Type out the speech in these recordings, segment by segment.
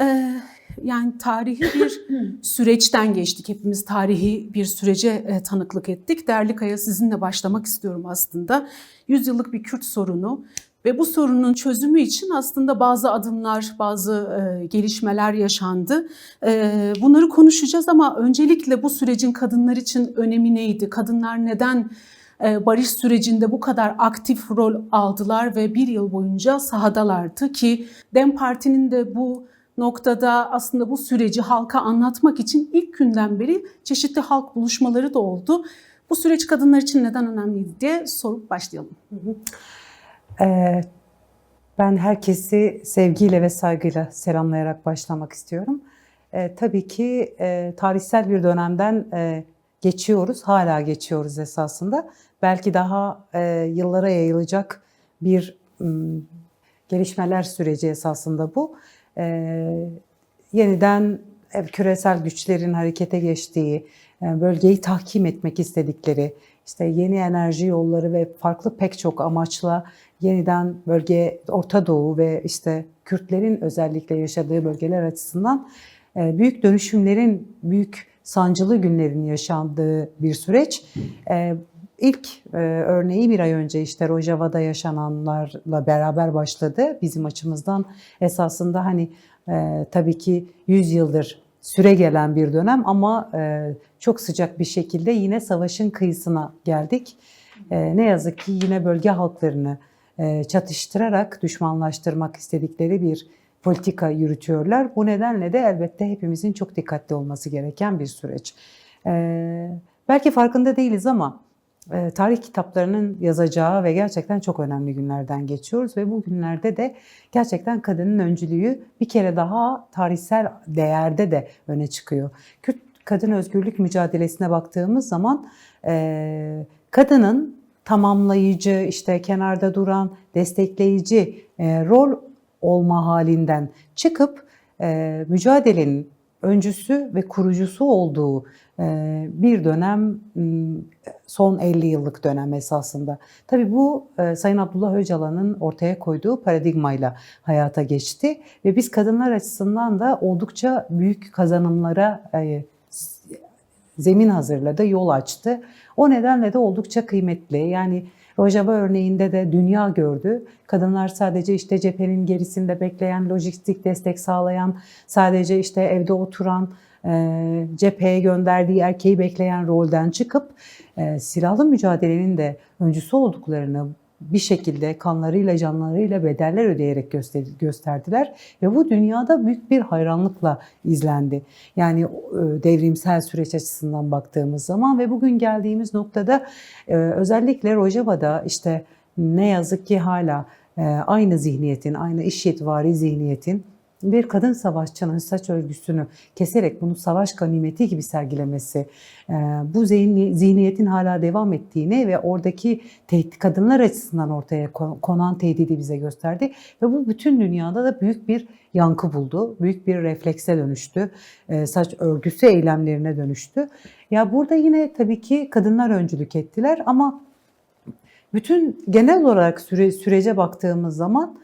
Eee, Yani tarihi bir süreçten geçtik. Hepimiz tarihi bir sürece tanıklık ettik. Değerli Kaya, sizinle başlamak istiyorum aslında. Yüzyıllık bir Kürt sorunu ve bu sorunun çözümü için aslında bazı adımlar, bazı gelişmeler yaşandı. Bunları konuşacağız ama öncelikle bu sürecin kadınlar için önemi neydi? Kadınlar neden barış sürecinde bu kadar aktif rol aldılar ve bir yıl boyunca sahadalardı ki DEM Parti'nin de bu noktada aslında bu süreci halka anlatmak için ilk günden beri çeşitli halk buluşmaları da oldu. Bu süreç kadınlar için neden önemliydi diye sorup başlayalım. Ee, Ben herkesi sevgiyle ve saygıyla selamlayarak başlamak istiyorum. Tabii ki tarihsel bir dönemden geçiyoruz, hala geçiyoruz esasında. Belki daha yıllara yayılacak bir gelişmeler süreci esasında bu. Yeniden küresel güçlerin harekete geçtiği, bölgeyi tahkim etmek istedikleri, işte yeni enerji yolları ve farklı pek çok amaçla yeniden bölge, Orta Doğu ve işte Kürtlerin özellikle yaşadığı bölgeler açısından büyük dönüşümlerin, büyük sancılı günlerin yaşandığı bir süreç. İlk örneği bir ay önce işte Rojava'da yaşananlarla beraber başladı. Bizim açımızdan esasında hani tabii ki 100 yıldır süre gelen bir dönem ama çok sıcak bir şekilde yine savaşın kıyısına geldik. Ne yazık ki yine bölge halklarını çatıştırarak düşmanlaştırmak istedikleri bir politika yürütüyorlar. Bu nedenle de elbette hepimizin çok dikkatli olması gereken bir süreç. Belki farkında değiliz ama tarih kitaplarının yazacağı ve gerçekten çok önemli günlerden geçiyoruz ve bu günlerde de gerçekten kadının öncülüğü bir kere daha tarihsel değerde de öne çıkıyor. Kürt kadın özgürlük mücadelesine baktığımız zaman kadının tamamlayıcı, işte kenarda duran, destekleyici rol olma halinden çıkıp mücadelenin öncüsü ve kurucusu olduğu bir dönem, son 50 yıllık dönem esasında. Tabii bu Sayın Abdullah Öcalan'ın ortaya koyduğu paradigmayla hayata geçti ve biz kadınlar açısından da oldukça büyük kazanımlara zemin hazırladı, yol açtı. O nedenle de oldukça kıymetli. Yani Rojava örneğinde de dünya gördü. Kadınlar sadece işte cephenin gerisinde bekleyen, lojistik destek sağlayan, sadece işte evde oturan, cepheye gönderdiği erkeği bekleyen rolden çıkıp silahlı mücadelenin de öncüsü olduklarını bir şekilde kanlarıyla, canlarıyla bedeller ödeyerek gösterdiler ve bu dünyada büyük bir hayranlıkla izlendi. Yani devrimsel süreç açısından baktığımız zaman ve bugün geldiğimiz noktada özellikle Rojava'da işte ne yazık ki hala aynı zihniyetin, aynı IŞİDvari zihniyetin bir kadın savaşçının saç örgüsünü keserek bunu savaş ganimeti gibi sergilemesi, bu zihniyetin hala devam ettiğini ve oradaki kadınlar açısından ortaya konan tehdidi bize gösterdi. Ve bu bütün dünyada da büyük bir yankı buldu, büyük bir reflekse dönüştü, saç örgüsü eylemlerine dönüştü. Ya burada yine tabii ki kadınlar öncülük ettiler ama bütün genel olarak sürece baktığımız zaman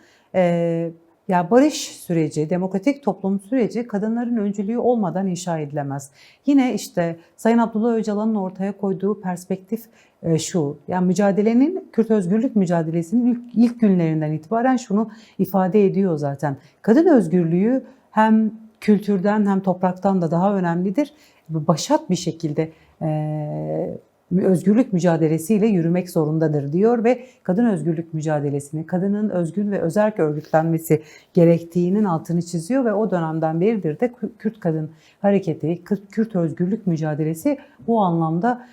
ya barış süreci, demokratik toplum süreci kadınların öncülüğü olmadan inşa edilemez. Yine işte Sayın Abdullah Öcalan'ın ortaya koyduğu perspektif şu, yani mücadelenin, Kürt özgürlük mücadelesinin ilk günlerinden itibaren şunu ifade ediyor zaten. Kadın özgürlüğü hem kültürden hem topraktan da daha önemlidir. Başat bir şekilde özgürlük mücadelesiyle yürümek zorundadır diyor ve kadın özgürlük mücadelesini, kadının özgün ve özerk örgütlenmesi gerektiğinin altını çiziyor ve o dönemden beridir de Kürt kadın hareketi, Kürt özgürlük mücadelesi bu anlamda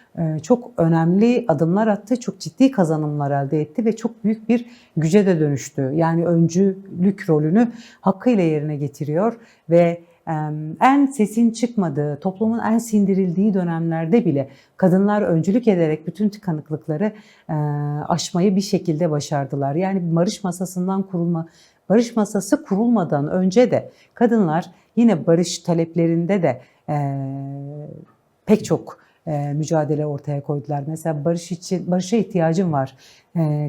çok önemli adımlar attı, çok ciddi kazanımlar elde etti ve çok büyük bir güce de dönüştü. Yani öncülük rolünü hakkıyla yerine getiriyor ve en sesin çıkmadığı, toplumun en sindirildiği dönemlerde bile kadınlar öncülük ederek bütün tıkanıklıkları aşmayı bir şekilde başardılar. Yani barış masası kurulmadan önce de kadınlar yine barış taleplerinde de pek çok mücadele ortaya koydular. Mesela barışa ihtiyacım var.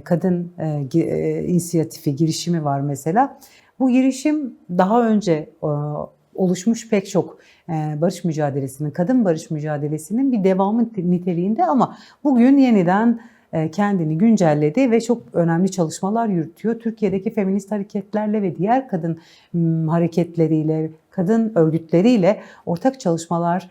Kadın inisiyatifi, girişimi var mesela. Bu girişim daha önce oluşmuş pek çok barış mücadelesinin, kadın barış mücadelesinin bir devamı niteliğinde ama bugün yeniden kendini güncelledi ve çok önemli çalışmalar yürütüyor. Türkiye'deki feminist hareketlerle ve diğer kadın hareketleriyle, kadın örgütleriyle ortak çalışmalar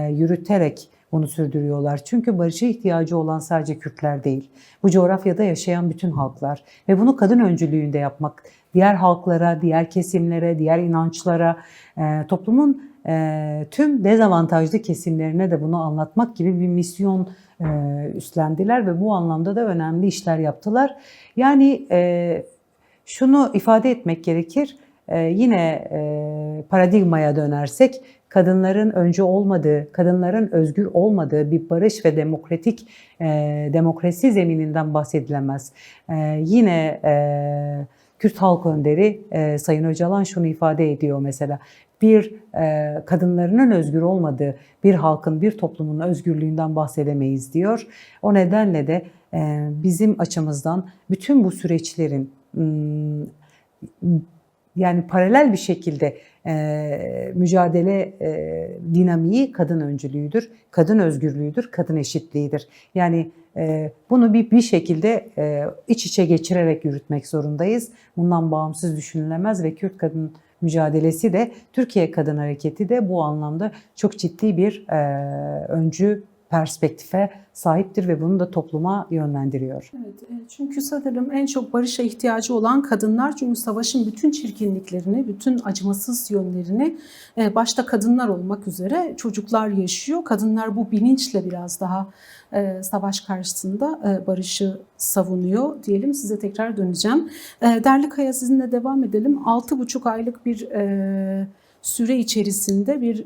yürüterek bunu sürdürüyorlar. Çünkü barışa ihtiyacı olan sadece Kürtler değil, bu coğrafyada yaşayan bütün halklar ve bunu kadın öncülüğünde yapmak, diğer halklara, diğer kesimlere, diğer inançlara, toplumun tüm dezavantajlı kesimlerine de bunu anlatmak gibi bir misyon üstlendiler ve bu anlamda da önemli işler yaptılar. Yani şunu ifade etmek gerekir, yine paradigmaya dönersek, kadınların öncü olmadığı, kadınların özgür olmadığı bir barış ve demokrasi zemininden bahsedilemez. Yine Kürt halk önderi Sayın Öcalan şunu ifade ediyor mesela. Bir kadınlarının özgür olmadığı bir halkın, bir toplumun özgürlüğünden bahsedemeyiz diyor. O nedenle de bizim açımızdan bütün bu süreçlerin yani paralel bir şekilde mücadele dinamiği kadın öncülüğüdür, kadın özgürlüğüdür, kadın eşitliğidir. Yani bunu bir şekilde iç içe geçirerek yürütmek zorundayız. Bundan bağımsız düşünülemez ve Kürt kadın mücadelesi de, Türkiye Kadın Hareketi de bu anlamda çok ciddi bir öncü perspektife sahiptir ve bunu da topluma yönlendiriyor. Evet, çünkü sanırım en çok barışa ihtiyacı olan kadınlar, çünkü savaşın bütün çirkinliklerini, bütün acımasız yönlerini başta kadınlar olmak üzere çocuklar yaşıyor. Kadınlar bu bilinçle biraz daha savaş karşısında barışı savunuyor diyelim. Size tekrar döneceğim. Değerli Kaya, sizinle devam edelim. 6,5 aylık bir süre içerisinde bir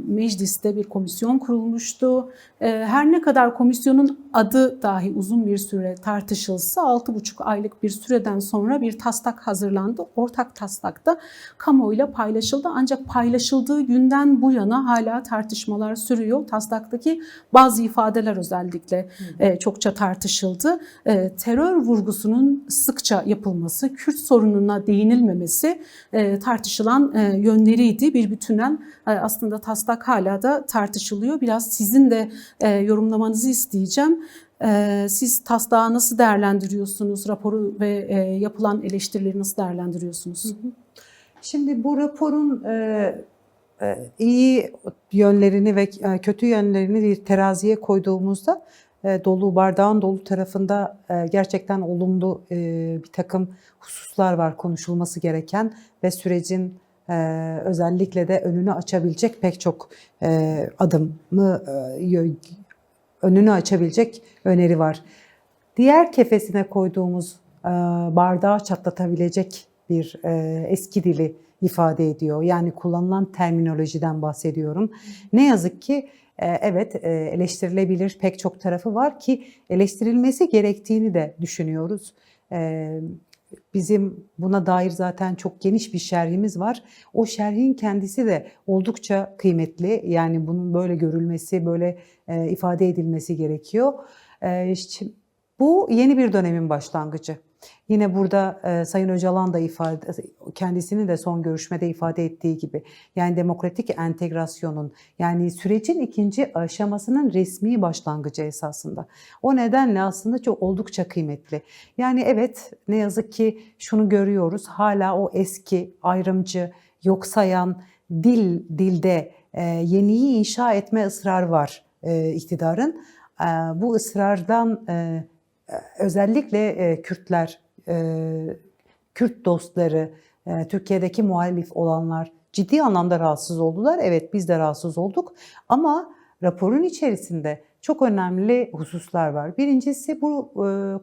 mecliste bir komisyon kurulmuştu. Her ne kadar komisyonun adı dahi uzun bir süre tartışılsa 6,5 aylık bir süreden sonra bir taslak hazırlandı. Ortak taslak da kamuoyuyla paylaşıldı. Ancak paylaşıldığı günden bu yana hala tartışmalar sürüyor. Taslaktaki bazı ifadeler özellikle çokça tartışıldı. Terör vurgusunun sıkça yapılması, Kürt sorununa değinilmemesi tartışılan yönleriydi. Bir bütünen aslında taslak hala da tartışılıyor. Biraz sizin de yorumlamanızı isteyeceğim. Siz taslağı nasıl değerlendiriyorsunuz? Raporu ve yapılan eleştirileri nasıl değerlendiriyorsunuz? Şimdi bu raporun iyi yönlerini ve kötü yönlerini bir teraziye koyduğumuzda bardağın dolu tarafında gerçekten olumlu bir takım hususlar var konuşulması gereken ve sürecin özellikle de önünü açabilecek pek çok önünü açabilecek öneri var. Diğer kefesine koyduğumuz bardağı çatlatabilecek bir eski dili ifade ediyor. Yani kullanılan terminolojiden bahsediyorum. Ne yazık ki evet, eleştirilebilir pek çok tarafı var ki eleştirilmesi gerektiğini de düşünüyoruz. Bizim buna dair zaten çok geniş bir şerhimiz var. O şerhin kendisi de oldukça kıymetli. Yani bunun böyle görülmesi, böyle ifade edilmesi gerekiyor. Bu yeni bir dönemin başlangıcı. Yine burada Sayın Öcalan da kendisinin de son görüşmede ifade ettiği gibi, yani demokratik entegrasyonun, yani sürecin ikinci aşamasının resmi başlangıcı esasında. O nedenle aslında oldukça kıymetli. Yani evet, ne yazık ki şunu görüyoruz, hala o eski ayrımcı, yok sayan dilde yeniyi inşa etme ısrarı var iktidarın. Bu ısrardan özellikle Kürtler, Kürt dostları, Türkiye'deki muhalif olanlar ciddi anlamda rahatsız oldular. Evet, biz de rahatsız olduk ama raporun içerisinde çok önemli hususlar var. Birincisi, bu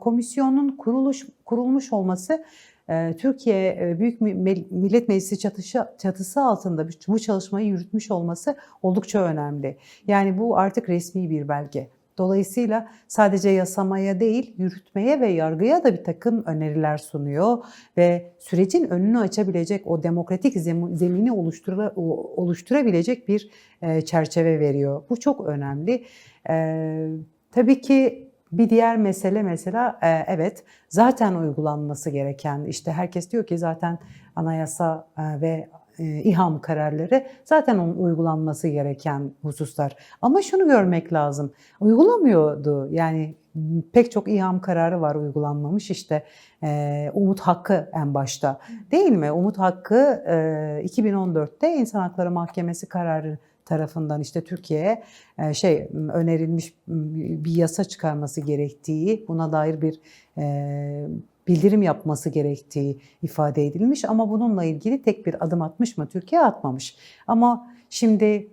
komisyonun kurulmuş olması Türkiye Büyük Millet Meclisi çatısı altında bu çalışmayı yürütmüş olması oldukça önemli. Yani bu artık resmi bir belge. Dolayısıyla sadece yasamaya değil, yürütmeye ve yargıya da bir takım öneriler sunuyor ve sürecin önünü açabilecek, o demokratik zemini oluşturabilecek bir çerçeve veriyor. Bu çok önemli. Tabii ki bir diğer mesele mesela evet, zaten uygulanması gereken, işte herkes diyor ki zaten anayasa ve İHAM kararları zaten onun uygulanması gereken hususlar. Ama şunu görmek lazım, uygulamıyordu. Yani pek çok İHAM kararı var uygulanmamış. İşte Umut Hakkı en başta, değil mi? Umut Hakkı 2014'te İnsan Hakları Mahkemesi kararı tarafından işte Türkiye'ye önerilmiş bir yasa çıkarması gerektiği, buna dair bir bildirim yapması gerektiği ifade edilmiş. Ama bununla ilgili tek bir adım atmış mı? Türkiye atmamış. Ama şimdi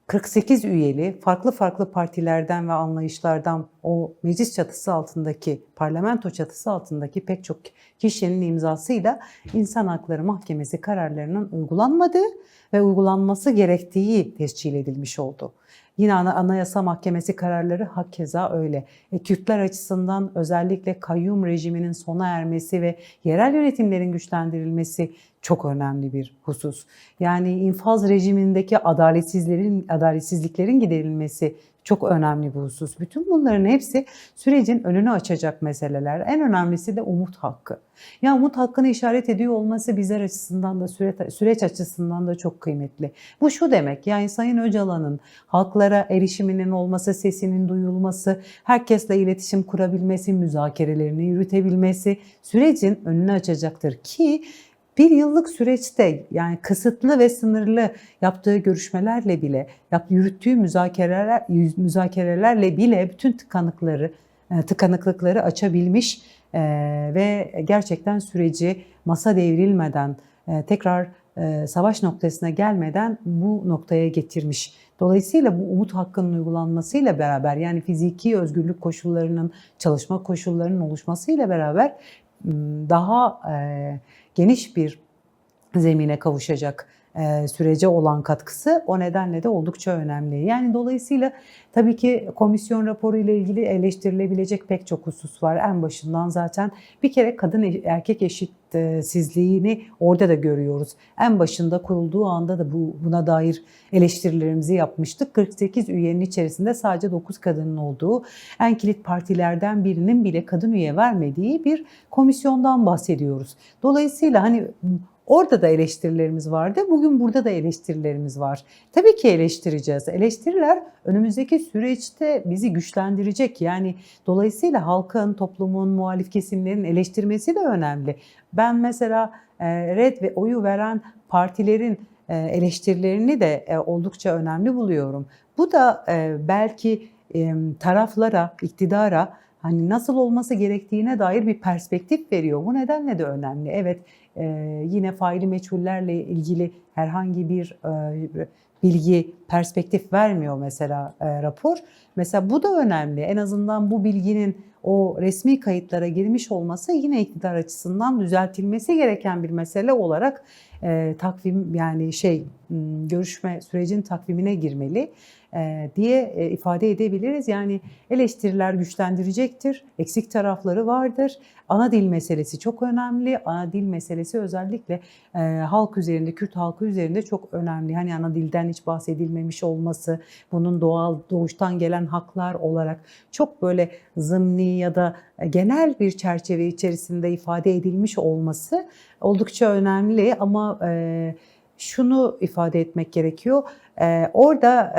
48 üyeli farklı partilerden ve anlayışlardan o meclis çatısı altındaki, parlamento çatısı altındaki pek çok kişinin imzasıyla İnsan Hakları Mahkemesi kararlarının uygulanmadığı ve uygulanması gerektiği tescil edilmiş oldu. Yine Anayasa Mahkemesi kararları hakeza öyle. Kürtler açısından özellikle kayyum rejiminin sona ermesi ve yerel yönetimlerin güçlendirilmesi çok önemli bir husus. Yani infaz rejimindeki adaletsizliklerin giderilmesi çok önemli bir husus. Bütün bunların hepsi sürecin önünü açacak meseleler. En önemlisi de umut hakkı. Ya umut hakkını işaret ediyor olması bizler açısından da süreç açısından da çok kıymetli. Bu şu demek, yani Sayın Öcalan'ın halklara erişiminin olması, sesinin duyulması, herkesle iletişim kurabilmesi, müzakerelerini yürütebilmesi sürecin önünü açacaktır ki bir yıllık süreçte, yani kısıtlı ve sınırlı yaptığı görüşmelerle bile, yürüttüğü müzakerelerle bile bütün tıkanıklıkları açabilmiş ve gerçekten süreci masa devrilmeden, tekrar savaş noktasına gelmeden bu noktaya getirmiş. Dolayısıyla bu umut hakkının uygulanmasıyla beraber, yani fiziki özgürlük koşullarının, çalışma koşullarının oluşmasıyla beraber daha geniş bir zemine kavuşacak sürece olan katkısı o nedenle de oldukça önemli. Yani dolayısıyla tabii ki komisyon raporu ile ilgili eleştirilebilecek pek çok husus var. En başından zaten bir kere kadın erkek eşitsizliğini orada da görüyoruz. En başında kurulduğu anda da buna dair eleştirilerimizi yapmıştık. 48 üyenin içerisinde sadece 9 kadının olduğu, en kilit partilerden birinin bile kadın üye vermediği bir komisyondan bahsediyoruz. Dolayısıyla hani orada da eleştirilerimiz vardı. Bugün burada da eleştirilerimiz var. Tabii ki eleştireceğiz. Eleştiriler önümüzdeki süreçte bizi güçlendirecek. Yani dolayısıyla halkın, toplumun, muhalif kesimlerin eleştirmesi de önemli. Ben mesela red ve oyu veren partilerin eleştirilerini de oldukça önemli buluyorum. Bu da belki taraflara, iktidara hani nasıl olması gerektiğine dair bir perspektif veriyor. Bu nedenle de önemli. Evet, yine faili meçhullerle ilgili herhangi bir bilgi, perspektif vermiyor mesela rapor. Mesela bu da önemli. En azından bu bilginin o resmi kayıtlara girmiş olması yine iktidar açısından düzeltilmesi gereken bir mesele olarak takvim, yani görüşme sürecin takvimine girmeli diye ifade edebiliriz. Yani eleştiriler güçlendirecektir, eksik tarafları vardır. Ana dil meselesi çok önemli. Ana dil meselesi özellikle halk üzerinde, Kürt halkı üzerinde çok önemli. Hani ana dilden hiç bahsedilmemiş olması, bunun doğuştan gelen haklar olarak çok böyle zımni ya da genel bir çerçeve içerisinde ifade edilmiş olması oldukça önemli. Ama şunu ifade etmek gerekiyor. Orada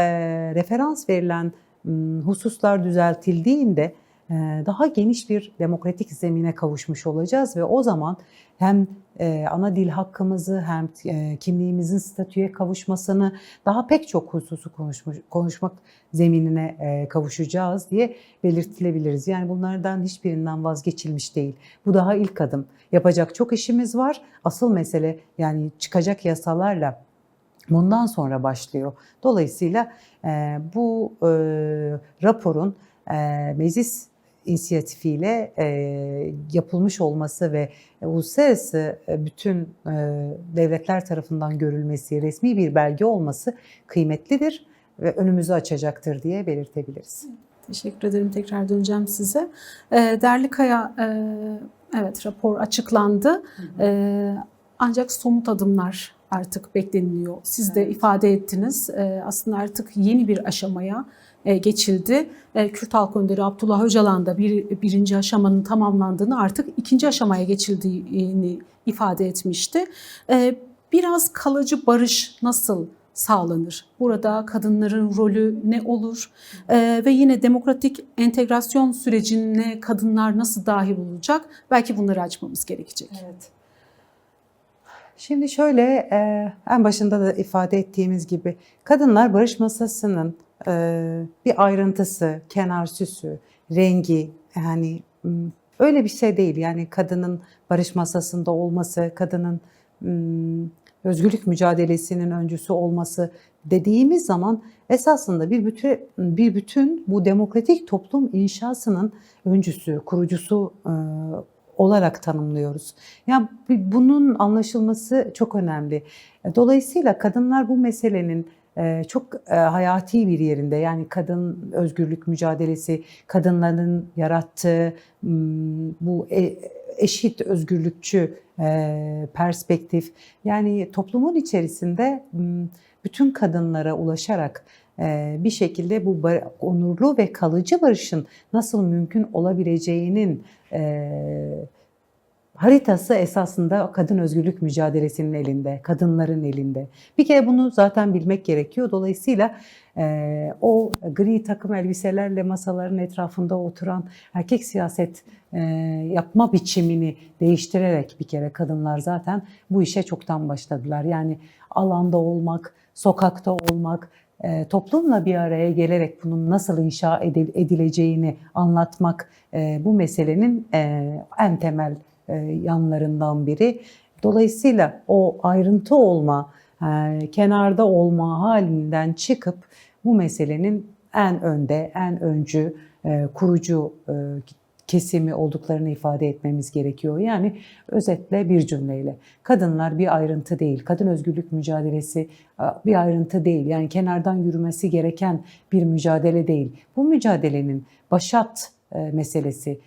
referans verilen hususlar düzeltildiğinde daha geniş bir demokratik zemine kavuşmuş olacağız ve o zaman hem ana dil hakkımızı hem kimliğimizin statüye kavuşmasını, daha pek çok hususu konuşmak zeminine kavuşacağız diye belirtilebiliriz. Yani bunlardan hiçbirinden vazgeçilmiş değil. Bu daha ilk adım. Yapacak çok işimiz var. Asıl mesele, yani çıkacak yasalarla bundan sonra başlıyor. Dolayısıyla bu raporun meclis inisiyatifiyle yapılmış olması ve uluslararası bütün devletler tarafından görülmesi, resmi bir belge olması kıymetlidir ve önümüzü açacaktır diye belirtebiliriz. Teşekkür ederim. Tekrar döneceğim size. Değerli Kaya, evet, rapor açıklandı. Ancak somut adımlar artık bekleniliyor. Siz de ifade ettiniz. Aslında artık yeni bir aşamaya, geçildi. Kürt Halk Önderi Abdullah Öcalan da birinci aşamanın tamamlandığını, artık ikinci aşamaya geçildiğini ifade etmişti. Biraz kalıcı barış nasıl sağlanır? Burada kadınların rolü ne olur? Ve yine demokratik entegrasyon sürecine kadınlar nasıl dahil olacak? Belki bunları açmamız gerekecek. Evet. Şimdi şöyle, en başında da ifade ettiğimiz gibi kadınlar barış masasının bir ayrıntısı, kenar süsü, rengi, yani öyle bir şey değil. Yani kadının barış masasında olması, kadının özgürlük mücadelesinin öncüsü olması dediğimiz zaman esasında bir bütün bu demokratik toplum inşasının öncüsü, kurucusu olarak tanımlıyoruz. Yani bunun anlaşılması çok önemli. Dolayısıyla kadınlar bu meselenin çok hayati bir yerinde, yani kadın özgürlük mücadelesi, kadınların yarattığı bu eşit özgürlükçü perspektif, yani toplumun içerisinde bütün kadınlara ulaşarak bir şekilde bu onurlu ve kalıcı barışın nasıl mümkün olabileceğinin haritası esasında kadın özgürlük mücadelesinin elinde, kadınların elinde. Bir kere bunu zaten bilmek gerekiyor. Dolayısıyla o gri takım elbiselerle masaların etrafında oturan erkek siyaset yapma biçimini değiştirerek bir kere kadınlar zaten bu işe çoktan başladılar. Yani alanda olmak, sokakta olmak, toplumla bir araya gelerek bunun nasıl inşa edileceğini anlatmak bu meselenin en temel yanlarından biri. Dolayısıyla o ayrıntı olma, kenarda olma halinden çıkıp bu meselenin en önde, en öncü, kurucu kesimi olduklarını ifade etmemiz gerekiyor. Yani özetle bir cümleyle, kadınlar bir ayrıntı değil, kadın özgürlük mücadelesi bir ayrıntı değil. Yani kenardan yürümesi gereken bir mücadele değil. Bu mücadelenin başat meselesi.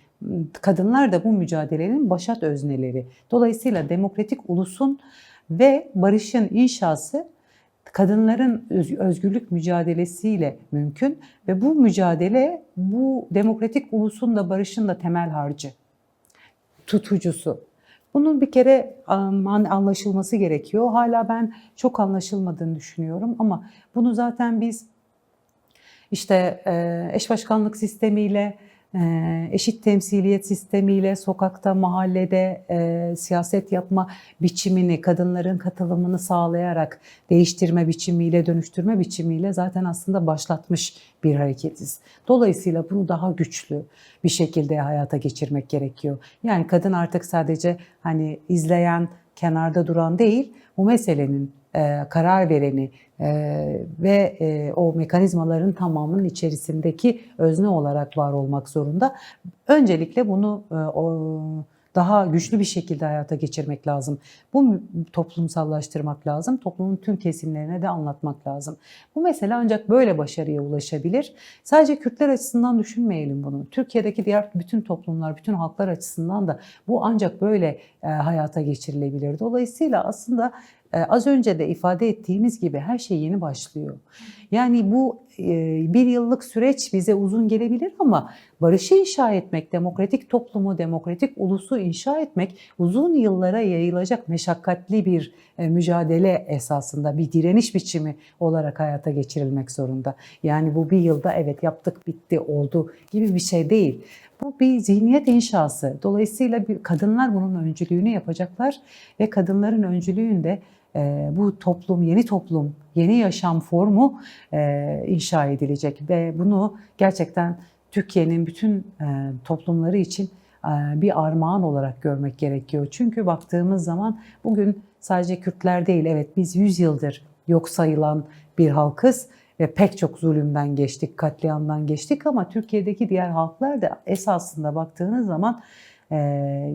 Kadınlar da bu mücadelenin başat özneleri. Dolayısıyla demokratik ulusun ve barışın inşası kadınların özgürlük mücadelesiyle mümkün ve bu mücadele, bu demokratik ulusun da barışın da temel harcı, tutucusu. Bunun bir kere anlaşılması gerekiyor. Hala ben çok anlaşılmadığını düşünüyorum ama bunu zaten biz işte eş başkanlık sistemiyle, eşit temsiliyet sistemiyle, sokakta, mahallede siyaset yapma biçimini, kadınların katılımını sağlayarak değiştirme biçimiyle, dönüştürme biçimiyle zaten aslında başlatmış bir hareketiz. Dolayısıyla bunu daha güçlü bir şekilde hayata geçirmek gerekiyor. Yani kadın artık sadece hani izleyen, kenarda duran değil, bu meselenin karar vereni ve o mekanizmaların tamamının içerisindeki özne olarak var olmak zorunda. Öncelikle bunu daha güçlü bir şekilde hayata geçirmek lazım. Bu toplumsallaştırmak lazım. Toplumun tüm kesimlerine de anlatmak lazım. Bu mesele ancak böyle başarıya ulaşabilir. Sadece Kürtler açısından düşünmeyelim bunu. Türkiye'deki diğer bütün toplumlar, bütün halklar açısından da bu ancak böyle hayata geçirilebilir. Dolayısıyla aslında az önce de ifade ettiğimiz gibi her şey yeni başlıyor. Yani bu bir yıllık süreç bize uzun gelebilir ama barışı inşa etmek, demokratik toplumu, demokratik ulusu inşa etmek uzun yıllara yayılacak meşakkatli bir mücadele esasında, bir direniş biçimi olarak hayata geçirilmek zorunda. Yani bu bir yılda evet yaptık, bitti, oldu gibi bir şey değil. Bu bir zihniyet inşası. Dolayısıyla kadınlar bunun öncülüğünü yapacaklar ve kadınların öncülüğünde bu toplum, yeni yaşam formu inşa edilecek ve bunu gerçekten Türkiye'nin bütün toplumları için bir armağan olarak görmek gerekiyor. Çünkü baktığımız zaman bugün sadece Kürtler değil, evet biz 100 yıldır yok sayılan bir halkız ve pek çok zulümden geçtik, katliamdan geçtik ama Türkiye'deki diğer halklar da esasında baktığınız zaman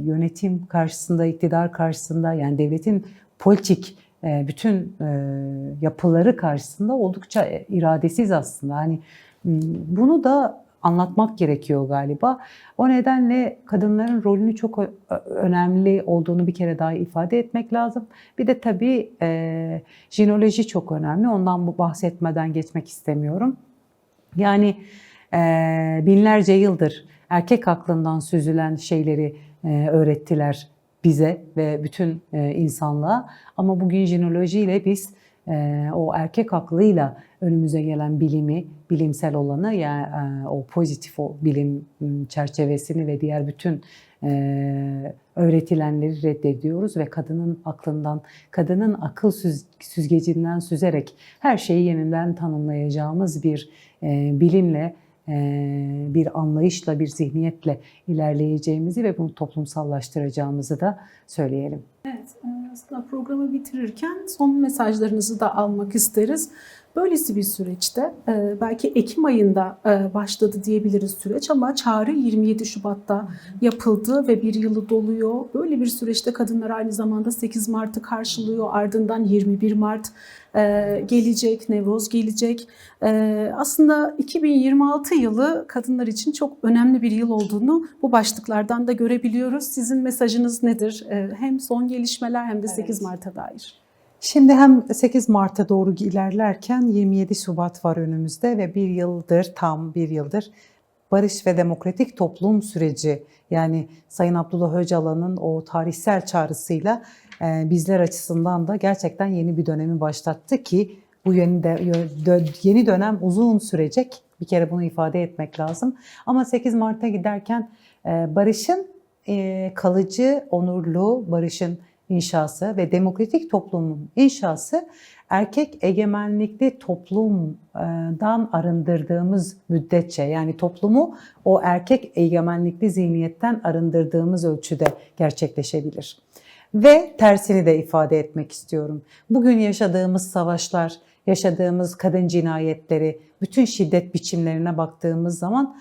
yönetim karşısında, iktidar karşısında, yani devletin politik bütün yapıları karşısında oldukça iradesiz aslında. Hani bunu da anlatmak gerekiyor galiba. O nedenle kadınların rolünü çok önemli olduğunu bir kere daha ifade etmek lazım. Bir de tabii jinoloji çok önemli. Ondan bahsetmeden geçmek istemiyorum. Yani binlerce yıldır erkek aklından süzülen şeyleri öğrettiler bize ve bütün insanlığa. Ama bugün jinolojiyle biz o erkek aklıyla önümüze gelen bilimi, bilimsel olanı, yani o pozitif o bilim çerçevesini ve diğer bütün öğretilenleri reddediyoruz ve kadının aklından, kadının akıl süzgecinden süzerek her şeyi yeniden tanımlayacağımız bir bilimle, bir anlayışla, bir zihniyetle ilerleyeceğimizi ve bunu toplumsallaştıracağımızı da söyleyelim. Evet, aslında programı bitirirken son mesajlarınızı da almak isteriz. Böylesi bir süreçte belki Ekim ayında başladı diyebiliriz süreç ama çağrı 27 Şubat'ta yapıldı ve bir yılı doluyor. Böyle bir süreçte kadınlar aynı zamanda 8 Mart'ı karşılıyor. Ardından 21 Mart gelecek, Nevroz gelecek. Aslında 2026 yılı kadınlar için çok önemli bir yıl olduğunu bu başlıklardan da görebiliyoruz. Sizin mesajınız nedir? Hem son gelişmeler hem de 8 Mart'a dair. Şimdi hem 8 Mart'a doğru ilerlerken 27 Şubat var önümüzde ve bir yıldır, tam bir yıldır barış ve demokratik toplum süreci, yani Sayın Abdullah Öcalan'ın o tarihsel çağrısıyla bizler açısından da gerçekten yeni bir dönemi başlattı ki bu yeni dönem uzun sürecek. Bir kere bunu ifade etmek lazım. Ama 8 Mart'a giderken barışın kalıcı, onurlu barışın inşası ve demokratik toplumun inşası erkek egemenlikli toplumdan arındırdığımız müddetçe, yani toplumu o erkek egemenlikli zihniyetten arındırdığımız ölçüde gerçekleşebilir. Ve tersini de ifade etmek istiyorum. Bugün yaşadığımız savaşlar, yaşadığımız kadın cinayetleri, bütün şiddet biçimlerine baktığımız zaman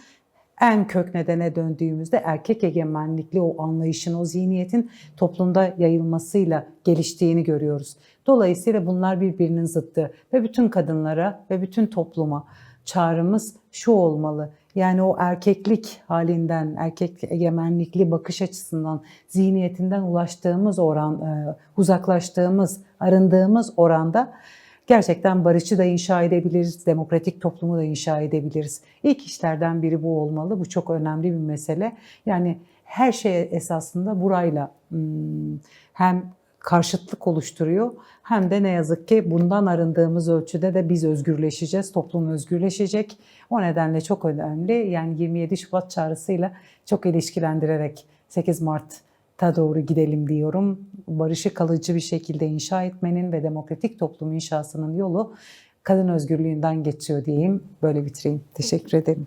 en kök nedene döndüğümüzde erkek egemenlikli o anlayışın, o zihniyetin toplumda yayılmasıyla geliştiğini görüyoruz. Dolayısıyla bunlar birbirinin zıttı ve bütün kadınlara ve bütün topluma çağrımız şu olmalı. Yani o erkeklik halinden, erkek egemenlikli bakış açısından, zihniyetinden uzaklaştığımız, arındığımız oranda gerçekten barışı da inşa edebiliriz, demokratik toplumu da inşa edebiliriz. İlk işlerden biri bu olmalı. Bu çok önemli bir mesele. Yani her şey esasında burayla hem karşıtlık oluşturuyor hem de ne yazık ki bundan arındığımız ölçüde de biz özgürleşeceğiz, toplum özgürleşecek. O nedenle çok önemli. Yani 27 Şubat çağrısıyla çok ilişkilendirerek 8 Mart'a doğru gidelim diyorum. Barışı kalıcı bir şekilde inşa etmenin ve demokratik toplum inşasının yolu kadın özgürlüğünden geçiyor diyeyim. Böyle bitireyim. Teşekkür ederim.